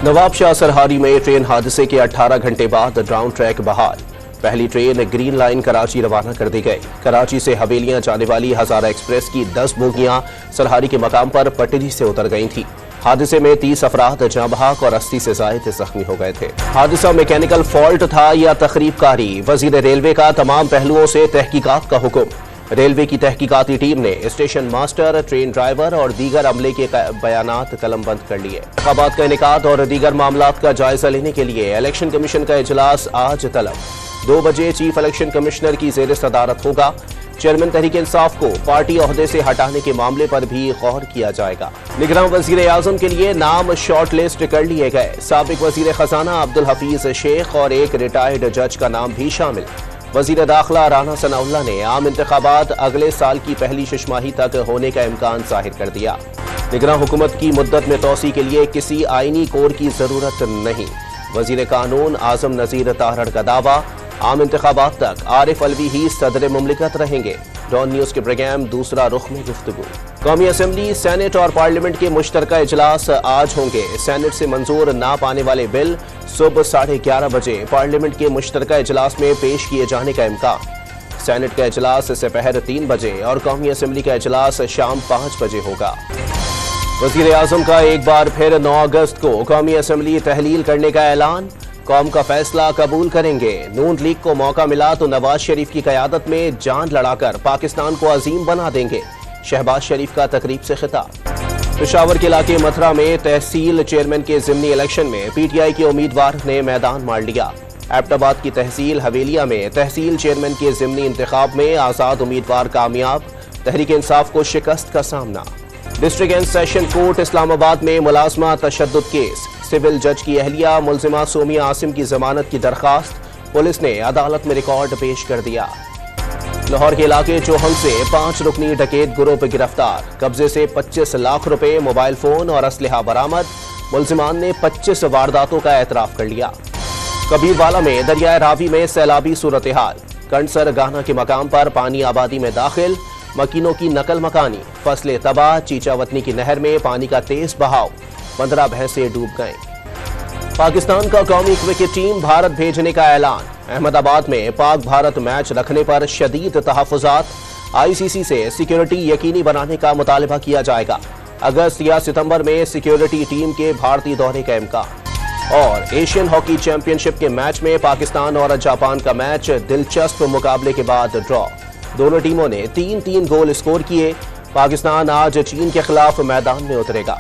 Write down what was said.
नवाबशाह सरहारी में ट्रेन हादसे के 18 घंटे बाद राउंड ट्रैक बहाल। पहली ट्रेन ग्रीन लाइन कराची रवाना कर दी गई। कराची से हवेलियां जाने वाली हजारा एक्सप्रेस की 10 बोगियां सरहारी के मकाम पर पटरी से उतर गई थी। हादसे में 30 अफराद जाँ बहक और 80 से ज्यादा जख्मी हो गए थे। हादसा मैकेनिकल फॉल्ट था या तखरीबकारी, वजीर रेलवे का तमाम पहलुओं से तहकीकात का हुक्म। रेलवे की तहकीकाती टीम ने स्टेशन मास्टर, ट्रेन ड्राइवर और दीगर अमले के बयानात कलमबंद कर लिए। इंतखाबात का इनेकाद और दीगर मामलात का जायजा लेने के लिए इलेक्शन कमीशन का इजलास आज तलब। 2 बजे चीफ इलेक्शन कमिश्नर की ज़ेर सदारत होगा। चेयरमैन तहरीक इंसाफ को पार्टी ओहदे से हटाने के मामले पर भी गौर किया जाएगा। निगरान वजीर आजम के लिए नाम शॉर्ट लिस्ट कर लिए गए। साबिक वजीर खजाना अब्दुल हफीज शेख और एक रिटायर्ड जज का नाम भी शामिल। वजीर दाखिला राना सनाउल्लाह ने आम इंतखाबात अगले साल की पहली शिशमाही तक होने का इम्कान जाहिर कर दिया। निगरान हुकूमत की मुद्दत में तोसी के लिए किसी आईनी कोड की जरूरत नहीं। वजीर कानून आजम नजीर ताहर का दावा, आम इंतखाबात तक आरिफ अलवी ही सदर मुमलिकत रहेंगे। डॉन न्यूज के प्रोग्राम दूसरा रुख में गुफ्तगू। कौमी असम्बली, सेनेट और पार्लियामेंट के मुश्तरका इजलास आज होंगे। सेनेट से मंजूर ना पाने वाले बिल सुबह 11:30 बजे पार्लियामेंट के मुश्तरका इजलास में पेश किए जाने का इम्कान। सेनेट का इजलास दोपहर 3 बजे और कौमी असम्बली का इजलास शाम 5 बजे होगा। वजीर आजम का एक बार फिर 9 अगस्त को कौमी असम्बली तहलील करने का ऐलान। कौम का फैसला कबूल करेंगे। नून लीग को मौका मिला तो नवाज शरीफ की क़यादत में जान लड़ाकर पाकिस्तान को अजीम बना देंगे। शहबाज शरीफ का तकरीब से खिताब। पेशावर के इलाके मथुरा में तहसील चेयरमैन के ज़िमनी इलेक्शन में पीटीआई के उम्मीदवार ने मैदान मार लिया। एबटाबाद की तहसील हवेलिया में तहसील चेयरमैन के ज़िमनी इंतखाब में आज़ाद उम्मीदवार कामयाब। तहरीक इंसाफ को शिकस्त का सामना। District and session court Islamabad में मुलाजमा तशद्दुद केस। सिविल जज की अहलिया मुलजिमा सोमिया आसिम की जमानत की दरखास्त पुलिस ने अदालत में रिकॉर्ड पेश कर दिया। लाहौर के इलाके चौहंग से 5 रुकनी डकैत गिरोह गिरफ्तार। कब्जे से 25 लाख रुपए, मोबाइल फोन और असलहा बरामद। मुलजिमान ने 25 वारदातों का एतराफ कर लिया। कबीरवाला में दरियाए रावी में सैलाबी सूरत हाल। कंडसर गाना के मकाम पर पानी आबादी में दाखिल। मकीनों की नकल मकानी, फसलें तबाह। चीचावतनी की नहर में पानी का तेज बहाव, 15 भैंसें डूब गए। पाकिस्तान का कौमी क्रिकेट टीम भारत भेजने का ऐलान। अहमदाबाद में पाक भारत मैच रखने पर शदीद तहफ़्फ़ुज़ात। आईसीसी से सिक्योरिटी यकीनी बनाने का मुतालबा किया जाएगा। अगस्त या सितंबर में सिक्योरिटी टीम के भारतीय दौरे का इम्कान। और एशियन हॉकी चैंपियनशिप के मैच में पाकिस्तान और जापान का मैच दिलचस्प मुकाबले के बाद ड्रॉ। दोनों टीमों ने 3-3 गोल स्कोर किए। पाकिस्तान आज चीन के खिलाफ मैदान में उतरेगा।